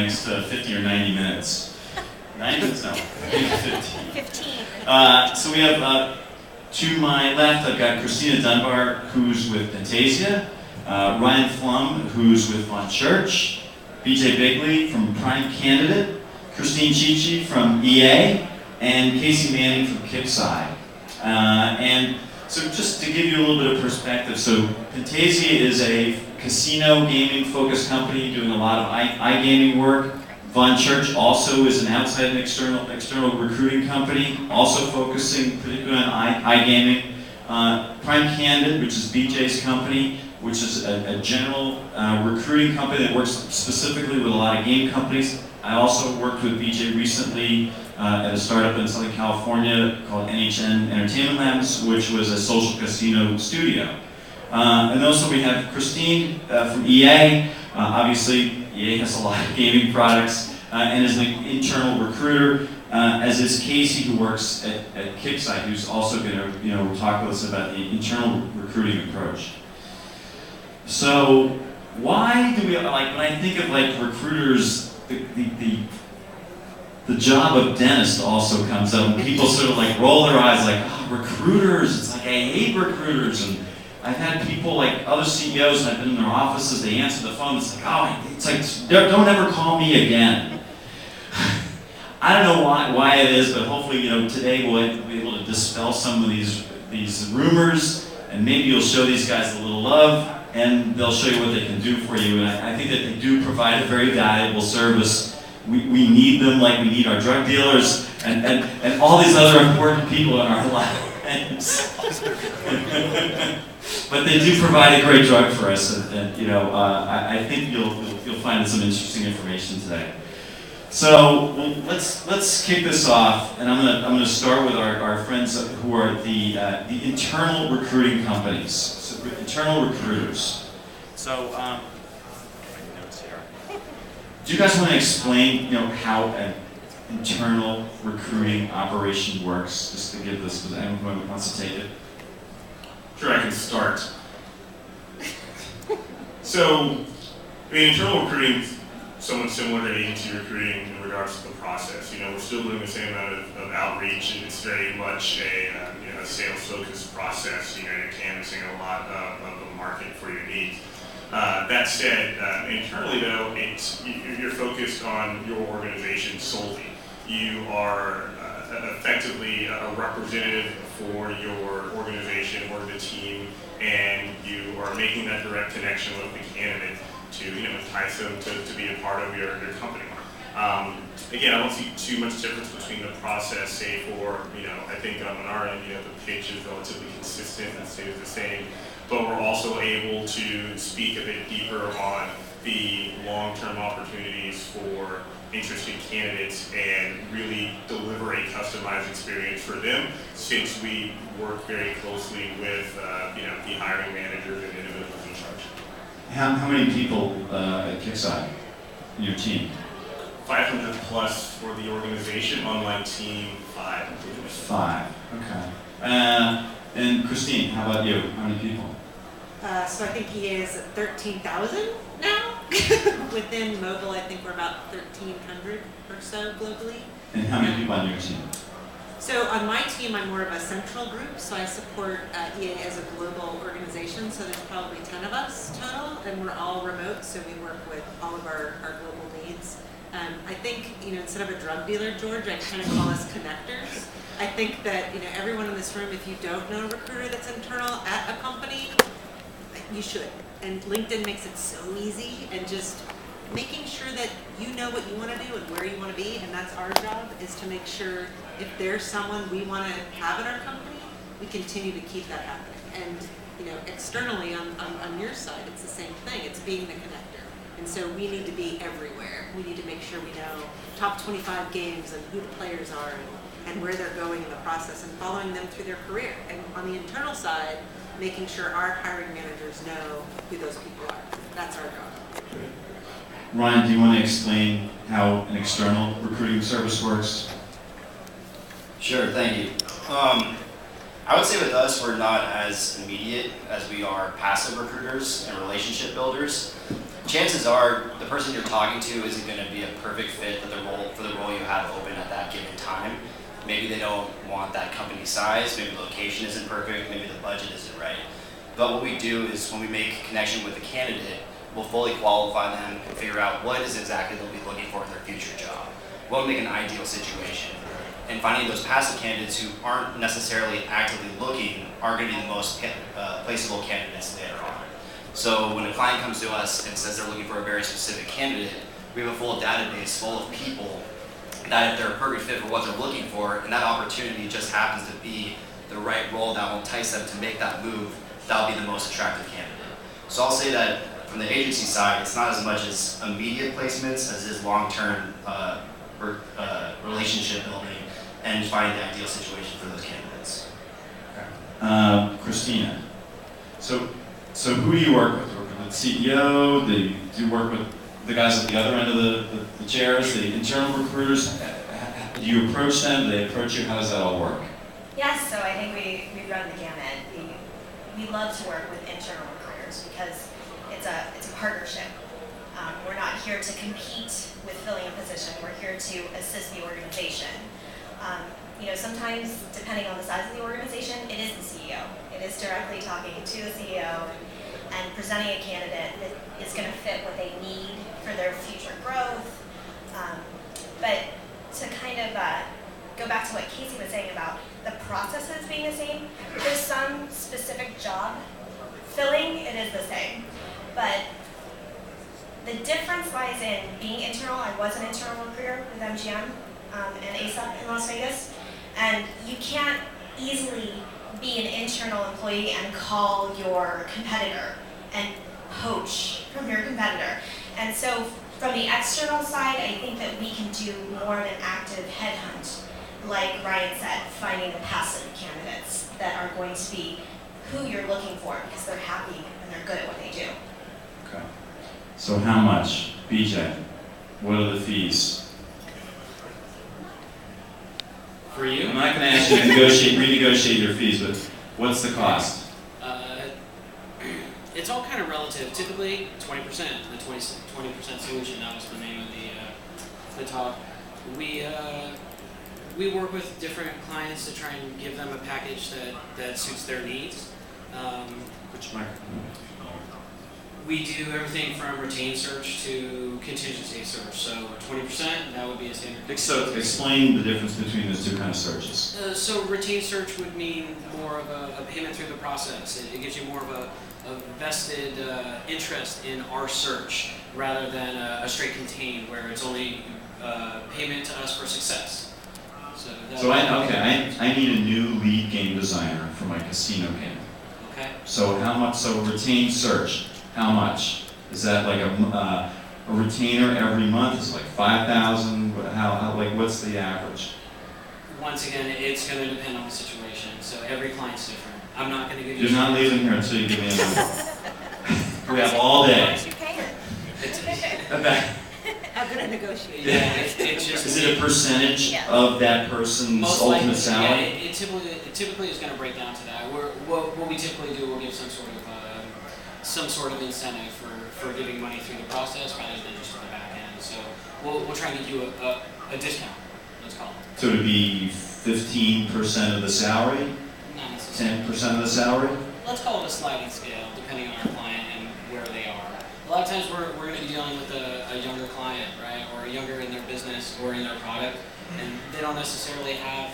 next 50 or 90 minutes. 90 minutes? No, 15. 15. So we have, to my left, I've got Christina Dunbar, who's with Fantasia, Ryan Flum, who's with Von Church, BJ Bigley from Prime Candidate, Christine Chichi from EA, and Casey Manning from Kipside. And so just to give you a little bit of perspective, so Fantasia is a casino gaming focused company doing a lot of iGaming work. Von Church also is an outside and external recruiting company, also focusing particularly on iGaming. Prime Candidate, which is BJ's company, which is a general recruiting company that works specifically with a lot of game companies. I also worked with BJ recently at a startup in Southern California called NHN Entertainment Labs, which was a social casino studio. And also we have Christine from EA. Obviously, EA has a lot of gaming products and is an internal recruiter, as is Casey, who works at Kipside, who's also going to talk with us about the internal recruiting approach. So why do we, when I think of recruiters, the job of dentist also comes up, and people sort of roll their eyes oh, recruiters, it's I hate recruiters. And I've had people other CEOs, and I've been in their offices, they answer the phone, it's don't ever call me again. I don't know why it is, but hopefully, today we'll be able to dispel some of these rumors, and maybe you'll show these guys a little love, and they'll show you what they can do for you. And I think that they do provide a very valuable service. We need them like we need our drug dealers and all these other important people in our lives. But they do provide a great drug for us, and I think you'll find some interesting information today. So let's kick this off, and I'm gonna start with our friends who are the internal recruiting companies, so internal recruiters. So notes here. Do you guys want to explain how an internal recruiting operation works? Just to give this, because anyone wants to take it. Sure, I can start. So, internal recruiting is somewhat similar to agency recruiting in regards to the process. We're still doing the same amount of outreach, and it's very much a sales-focused process. You're canvassing a lot of the market for your needs. That said, internally though, you're focused on your organization solely. You are effectively a representative for your organization or the team, and you are making that direct connection with the candidate to entice them to be a part of your company. Again, I don't see too much difference between the process, say for, I think on our end, the pitch is relatively consistent and stays the same, but we're also able to speak a bit deeper on the long-term opportunities for interested candidates and really deliver a customized experience for them, since we work very closely with the hiring managers and individuals in charge. How many people at Kipside in your team? 500 plus for the organization. On my team, 5. 5. Okay. And Christine, how about you? How many people? So I think he is 13,000 now. Within mobile, I think we're about 1,300 or so globally. And how many people on your team? So on my team, I'm more of a central group, so I support EA as a global organization, so there's probably 10 of us total, and we're all remote, so we work with all of our global needs. I think, instead of a drug dealer, George, I kind of call us connectors. I think that, everyone in this room, if you don't know a recruiter that's internal at a company, you should. And LinkedIn makes it so easy, and just making sure that you know what you want to do and where you want to be, and that's our job, is to make sure if there's someone we want to have in our company, we continue to keep that happening. And externally on your side, it's the same thing. It's being the connector. And so we need to be everywhere. We need to make sure we know top 25 games and who the players are and where they're going in the process, and following them through their career. And on the internal side, making sure our hiring managers know who those people are. That's our job. Ryan, do you want to explain how an external recruiting service works? Sure, thank you. I would say with us, we're not as immediate as we are passive recruiters and relationship builders. chances are the person you're talking to isn't going to be a perfect fit for the role you have open at that given time. Maybe they don't want that company size, maybe the location isn't perfect, maybe the budget isn't right. But what we do is when we make a connection with the candidate, we'll fully qualify them and figure out what is exactly they'll be looking for in their future job. What would make an ideal situation? And finding those passive candidates who aren't necessarily actively looking are going to be the most placeable candidates later on. So when a client comes to us and says they're looking for a very specific candidate, we have a full database full of people that if they're a perfect fit for what they're looking for, and that opportunity just happens to be the right role that will entice them to make that move, that'll be the most attractive candidate. So I'll say that from the agency side, it's not as much as immediate placements as it is long-term relationship building and finding the ideal situation for those candidates. Christina, so who do you work with? You work with the CEO? Do you work with the guys at the other end of the chairs, the internal recruiters? Do you approach them? Do they approach you? How does that all work? Yes, so I think we run the gamut. We love to work with internal recruiters because it's a partnership. We're not here to compete with filling a position. We're here to assist the organization. Sometimes, depending on the size of the organization, it is the CEO. It is directly talking to the CEO and presenting a candidate that is going to fit what they need for their future growth. But to kind of go back to what Casey was saying about the processes being the same, there's some specific job filling, it is the same. But the difference lies in being internal. I was an internal recruiter with MGM and ASAP in Las Vegas, and you can't easily be an internal employee and call your competitor and poach from your competitor. And so from the external side, I think that we can do more of an active headhunt, like Ryan said, finding the passive candidates that are going to be who you're looking for because they're happy and they're good at what they do. Okay. So how much? BJ, what are the fees? For you? I'm not going to ask you to renegotiate your fees, but what's the cost? It's all kind of relative. Typically, 20%, the 20% solution. That was the name of the talk. We work with different clients to try and give them a package that suits their needs. Which microphone? We do everything from retained search to contingency search. So 20%, that would be a standard. So explain the difference between those two kind of searches. So retained search would mean more of a payment through the process. It gives you more of a vested interest in our search rather than a straight contained where it's only payment to us for success. So I need a new lead game designer for my casino game. Okay. So how much? So retained search. How much? Is that like a retainer every month? Is it like 5,000? How like what's the average? Once again, it's going to depend on the situation. So every client's different. I'm not going to give you. You're not leaving here until you give me a number. We have all day. I'm going to negotiate. Yeah, it's just. Is it a percentage of that person's Most ultimate likely, salary? Yeah, it typically is going to break down to that. What we typically do, we'll give some sort of incentive for giving money through the process rather than just on the back end. So we'll try and give you a discount. Let's call it. So to be 15% of the salary, Not necessarily. 10% of the salary. Let's call it a sliding scale, depending on our client and where they are. A lot of times we're going to be dealing with a younger client, right, or younger in their business or in their product, and they don't necessarily have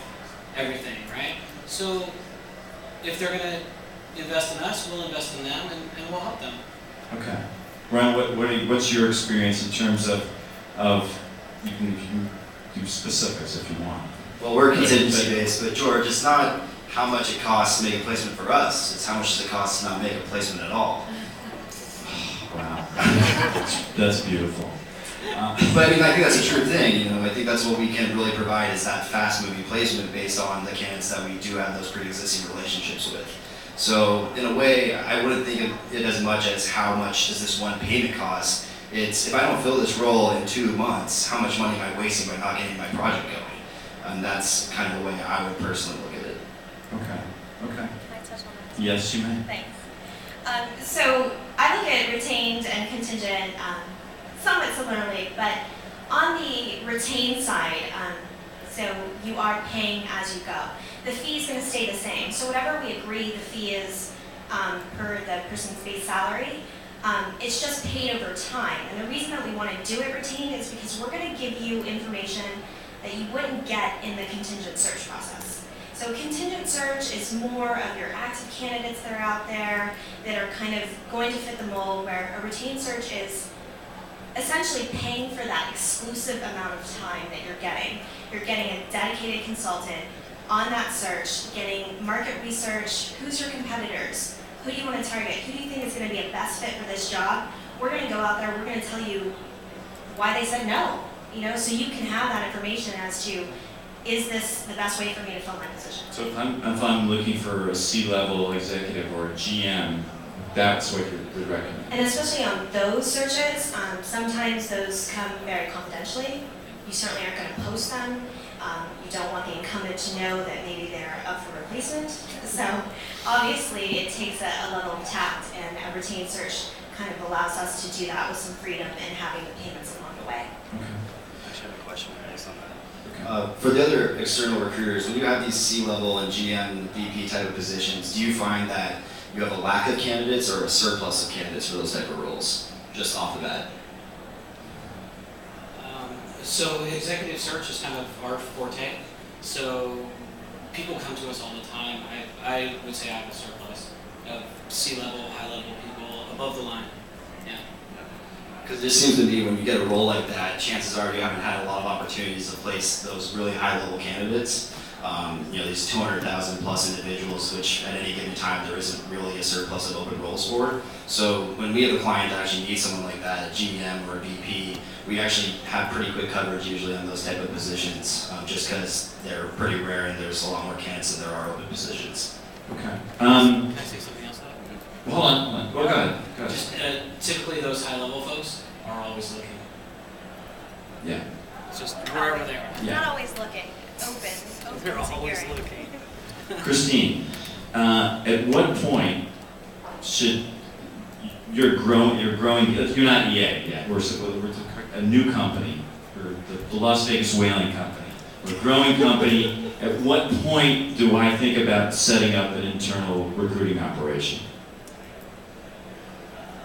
everything, right? So if they're going to invest in us, we'll invest in them, and we'll help them. Okay. Ryan, what's your experience in terms of you can do specifics if you want. Well, we're contingency based, but George, it's not how much it costs to make a placement for us. It's how much does it cost to not make a placement at all. Wow. That's beautiful. But I mean, I think that's a true thing. I think that's what we can really provide is that fast-moving placement based on the candidates that we do have those pre-existing relationships with. So in a way, I wouldn't think of it as much as how much does this one payment cost. It's if I don't fill this role in 2 months, how much money am I wasting by not getting my project going? And that's kind of the way I would personally look at it. Okay. Can I touch on that? Yes, you may. Thanks. So I look at retained and contingent somewhat similarly, but on the retained side, so you are paying as you go. The fee is going to stay the same. So whatever we agree the fee is per the person's base salary, it's just paid over time. And the reason that we want to do it retained is because we're going to give you information that you wouldn't get in the contingent search process. So contingent search is more of your active candidates that are out there that are kind of going to fit the mold, where a retained search is essentially paying for that exclusive amount of time that you're getting. You're getting a dedicated consultant on that search, getting market research, who's your competitors, who do you want to target, who do you think is going to be a best fit for this job. We're going to go out there, we're going to tell you why they said no, so you can have that information as to, is this the best way for me to fill my position? So if I'm looking for a C-level executive or a GM, that's what you would recommend. And especially on those searches, sometimes those come very confidentially. You certainly aren't going to post them. You don't want the incumbent to know that maybe they're up for replacement. So obviously it takes a level of tact, and a retained search kind of allows us to do that with some freedom and having the payments along the way. Okay. I actually have a question based on that. For the other external recruiters, when you have these C-level and GM, VP type of positions, do you find that you have a lack of candidates or a surplus of candidates for those type of roles, just off the bat? So executive search is kind of our forte. So people come to us all the time. I would say I have a surplus of C-level, high-level people above the line. Yeah. Because it seems to me when you get a role like that, chances are you haven't had a lot of opportunities to place those really high-level candidates. These 200,000 plus individuals, which at any given time there isn't really a surplus of open roles for. So when we have a client that actually needs someone like that, a GM or a VP, we actually have pretty quick coverage usually on those type of positions, just because they're pretty rare and there's a lot more candidates than there are open positions. Okay. Can I say something else? Hold on. Go ahead. Just typically those high-level folks are always looking. Yeah. It's just wherever they are. Yeah. Not always looking, open They're to always hearing. looking. Christine, at what point should you're growing? You're not EA yet. We're a new company. We're the Las Vegas Whaling Company. We're a growing company. At what point do I think about setting up an internal recruiting operation?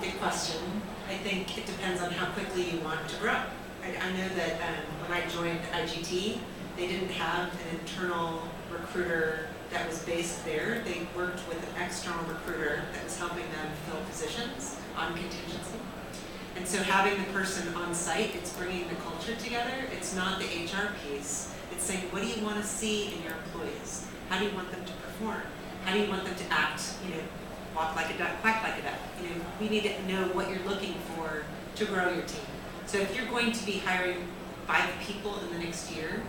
Good question. I think it depends on how quickly you want to grow. I know that when I joined IGT, they didn't have an internal recruiter that was based there. They worked with an external recruiter that was helping them fill positions on contingency. And so having the person on site, it's bringing the culture together. It's not the HR piece. It's saying, what do you want to see in your employees? How do you want them to perform? How do you want them to act, walk like a duck, quack like a duck? We need to know what you're looking for to grow your team. So if you're going to be hiring 5 people in the next year,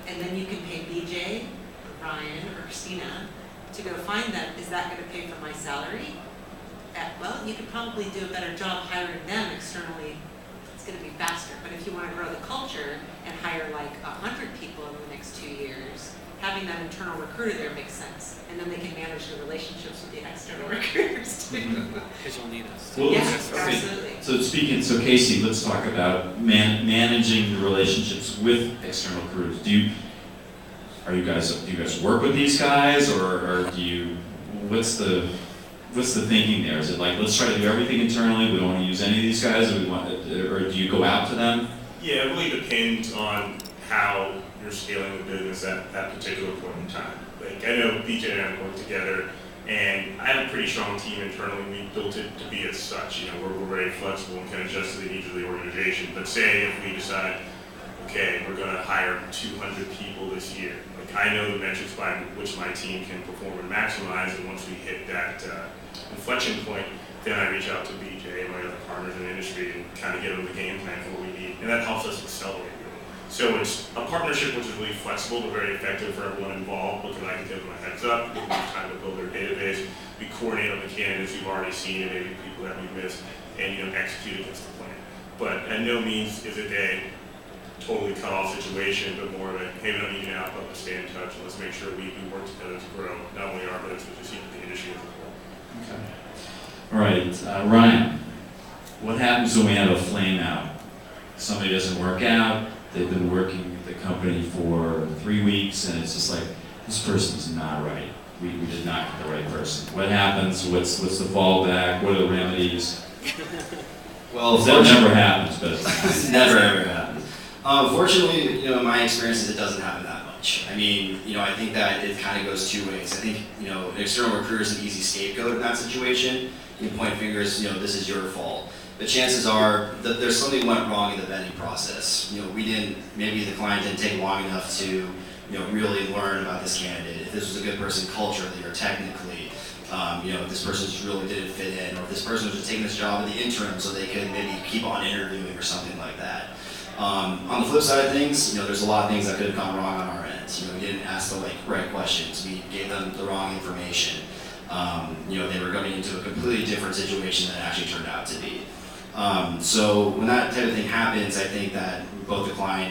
and then you can pay BJ, or Ryan, or Christina to go find them, is that going to pay for my salary? Well, you could probably do a better job hiring them externally. It's going to be faster. But if you want to grow the culture and hire like 100 people in the next 2 years, having that internal recruiter there makes sense. And then they can manage the relationships with the external recruiters too. Because you'll need us. Well, Yes, okay. absolutely. So Casey, let's talk about managing the relationships with external recruiters. Do you guys work with these guys, or what's the thinking there? Is it like, let's try to do everything internally, we don't want to use any of these guys, or do you go out to them? Yeah, it really depends on how you're scaling the business at that particular point in time. Like, I know BJ and I work together, and I have a pretty strong team internally. We built it to be as such. We're very flexible and can adjust to the needs of the organization. But say if we decide, okay, we're going to hire 200 people this year. Like, I know the metrics by which my team can perform and maximize, and once we hit that inflection point, then I reach out to BJ and my other partners in the industry and kind of get them the game plan for what we need, and that helps us accelerate. So it's a partnership which is really flexible but very effective for everyone involved, because I can give them a heads up, give them time to build their database, we coordinate on the candidates we've already seen and maybe people that we've missed, and execute against the plan. But at no means is it a totally cut off situation, but more of a, hey, we don't need you now, but let's stay in touch and let's make sure we work together to grow not only our business but just the industry as a whole. Okay. All right, Ryan, what happens when we have a flame out? Somebody doesn't work out, they've been working at the company for 3 weeks, and it's just like, this person's not right. We did not get the right person. What happens? What's the fallback? What are the remedies? Well, That never happens, but It never ever happens. Fortunately, you know, in my experiences, it doesn't happen that much. I mean, you know, I think that it kind of goes two ways. I think, you know, an external recruiter is an easy scapegoat in that situation. You can point fingers, you know, this is your fault. But chances are that there's something went wrong in the vetting process. You know, maybe the client didn't take long enough to, you know, really learn about this candidate. If this was a good person culturally or technically, you know, if this person just really didn't fit in, or if this person was just taking this job in the interim so they could maybe keep on interviewing or something like that. On the flip side of things, you know, there's a lot of things that could have gone wrong on our end. You know, we didn't ask the right questions. We gave them the wrong information. You know, they were going into a completely different situation than it actually turned out to be. So when that type of thing happens, I think that both the client